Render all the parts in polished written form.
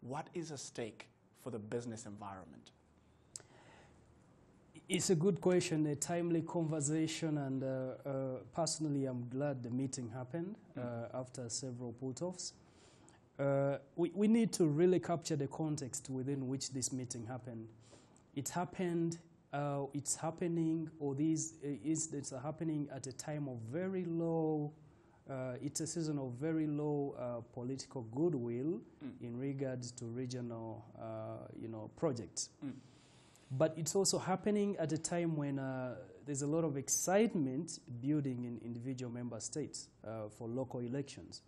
what is at stake for the business environment? It's a good question, a timely conversation, and personally I'm glad the meeting happened after several put-offs. We need to really capture the context within which this meeting happened. It happened, it's happening, or these incidents are happening at a time of very low, it's a season of very low political goodwill in regards to regional, projects. But it's also happening at a time when there's a lot of excitement building in individual member states for local elections.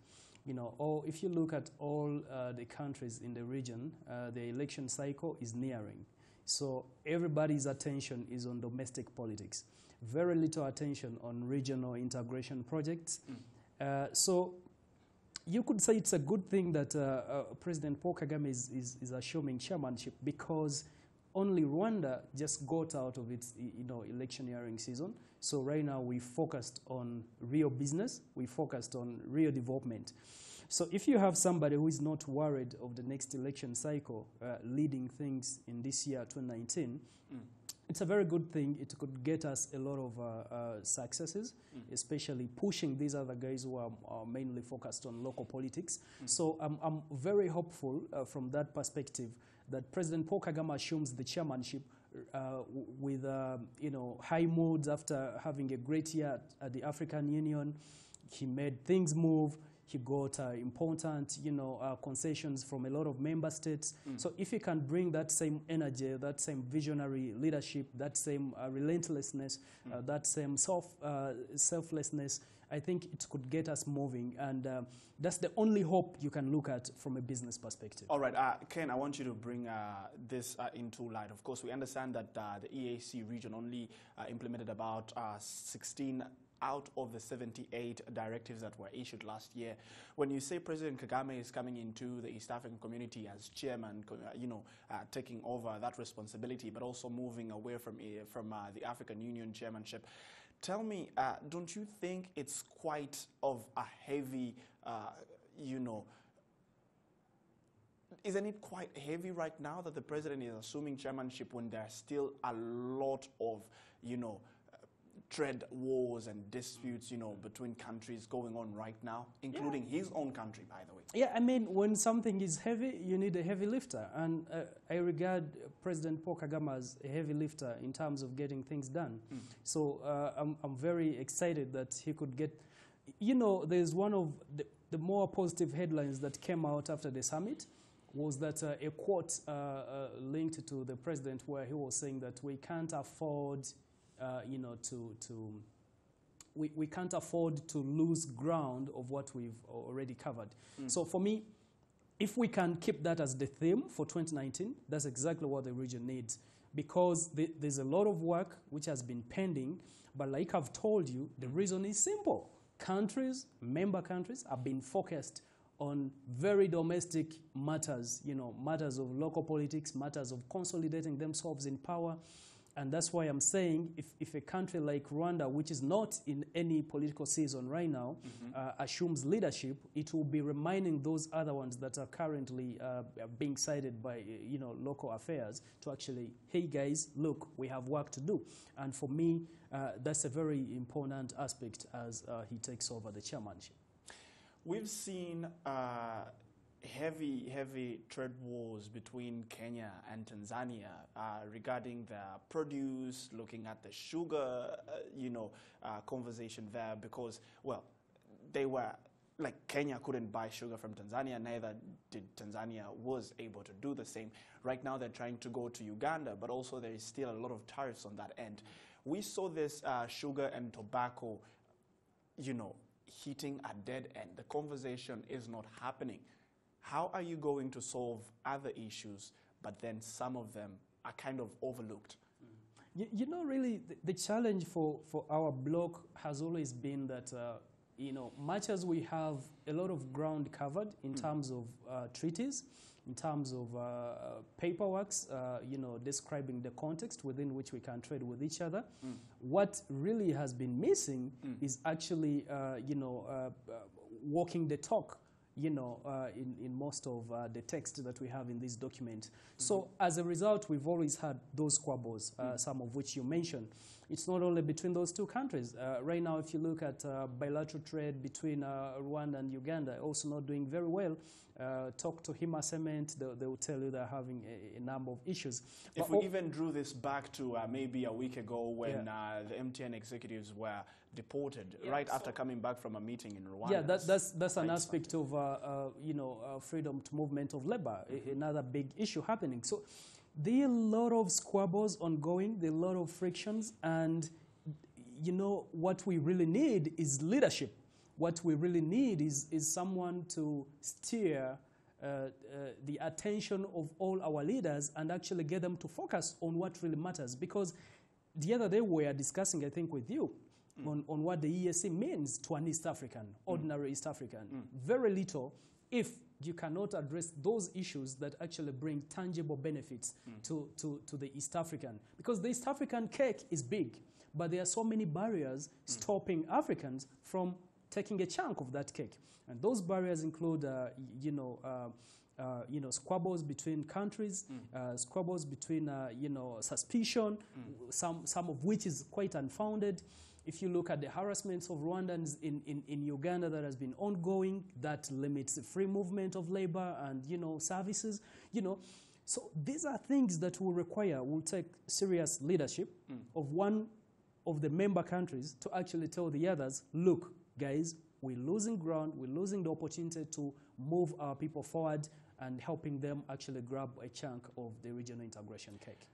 Or if you look at all the countries in the region, the election cycle is nearing. So everybody's attention is on domestic politics. Very little attention on regional integration projects. So you could say it's a good thing that President Paul Kagame is assuming chairmanship, because only Rwanda just got out of its electioneering season. So right now we focused on real business, we focused on real development. So if you have somebody who is not worried of the next election cycle leading things in this year, 2019, it's a very good thing. It could get us a lot of successes, especially pushing these other guys who are mainly focused on local politics. So I'm very hopeful from that perspective that President Paul Kagame assumes the chairmanship with high moods after having a great year at the African Union. He made things move. He got important, concessions from a lot of member states. So if he can bring that same energy, that same visionary leadership, that same relentlessness, that same selflessness, I think it could get us moving. And that's the only hope you can look at from a business perspective. All right, Ken, I want you to bring this into light. Of course, we understand that the EAC region only implemented about 16 out of the 78 directives that were issued last year. When you say President Kagame is coming into the East African community as chairman, taking over that responsibility, but also moving away from the African Union chairmanship, tell me, don't you think it's quite of a heavy, isn't it quite heavy right now that the president is assuming chairmanship when there's still a lot of, trade wars and disputes, between countries going on right now, including his own country, by the way? Yeah, I mean, when something is heavy, you need a heavy lifter. And I regard President Paul Kagame as a heavy lifter in terms of getting things done. So I'm very excited that he could get, there's one of the more positive headlines that came out after the summit was that a quote linked to the president where he was saying that we can't afford we can't afford to lose ground of what we've already covered. So for me, if we can keep that as the theme for 2019, that's exactly what the region needs, because there's a lot of work which has been pending, but like I've told you, the reason is simple. Member countries have been focused on very domestic matters, matters of local politics, matters of consolidating themselves in power. And that's why I'm saying if a country like Rwanda, which is not in any political season right now, assumes leadership, it will be reminding those other ones that are currently being cited by local affairs to actually, hey guys, look, we have work to do. And for me, that's a very important aspect as he takes over the chairmanship. We've seen heavy trade wars between Kenya and Tanzania regarding the produce, looking at the sugar, conversation there, because, well, they were, like, Kenya couldn't buy sugar from Tanzania, neither did Tanzania was able to do the same. Right now they're trying to go to Uganda, but also there is still a lot of tariffs on that end. We saw this sugar and tobacco, hitting a dead end. The conversation is not happening. How are you going to solve other issues, but then some of them are kind of overlooked? Really, the challenge for our bloc has always been that, much as we have a lot of ground covered in terms of treaties, in terms of paperworks, describing the context within which we can trade with each other, what really has been missing is actually, walking the talk in most of the text that we have in this document. So as a result, we've always had those squabbles, some of which you mentioned. It's not only between those two countries. Right now, if you look at bilateral trade between Rwanda and Uganda, also not doing very well. Talk to Hima Cement, they will tell you they're having a number of issues. If we even drew this back to maybe a week ago when the MTN executives were deported, after coming back from a meeting in Rwanda. Yeah, that's an aspect of freedom to movement of labor, another big issue happening. So there are a lot of squabbles ongoing, there are a lot of frictions, and what we really need is leadership. What we really need is someone to steer the attention of all our leaders and actually get them to focus on what really matters. Because the other day we were discussing, I think, with you on what the EAC means to an East African, ordinary East African. Very little if you cannot address those issues that actually bring tangible benefits to the East African. Because the East African cake is big, but there are so many barriers stopping Africans from taking a chunk of that cake. And those barriers include, squabbles between countries, squabbles between, suspicion, some of which is quite unfounded. If you look at the harassments of Rwandans in Uganda that has been ongoing, that limits the free movement of labor and, services, So these are things that will take serious leadership of one of the member countries to actually tell the others, look, guys, we're losing ground, we're losing the opportunity to move our people forward and helping them actually grab a chunk of the regional integration cake.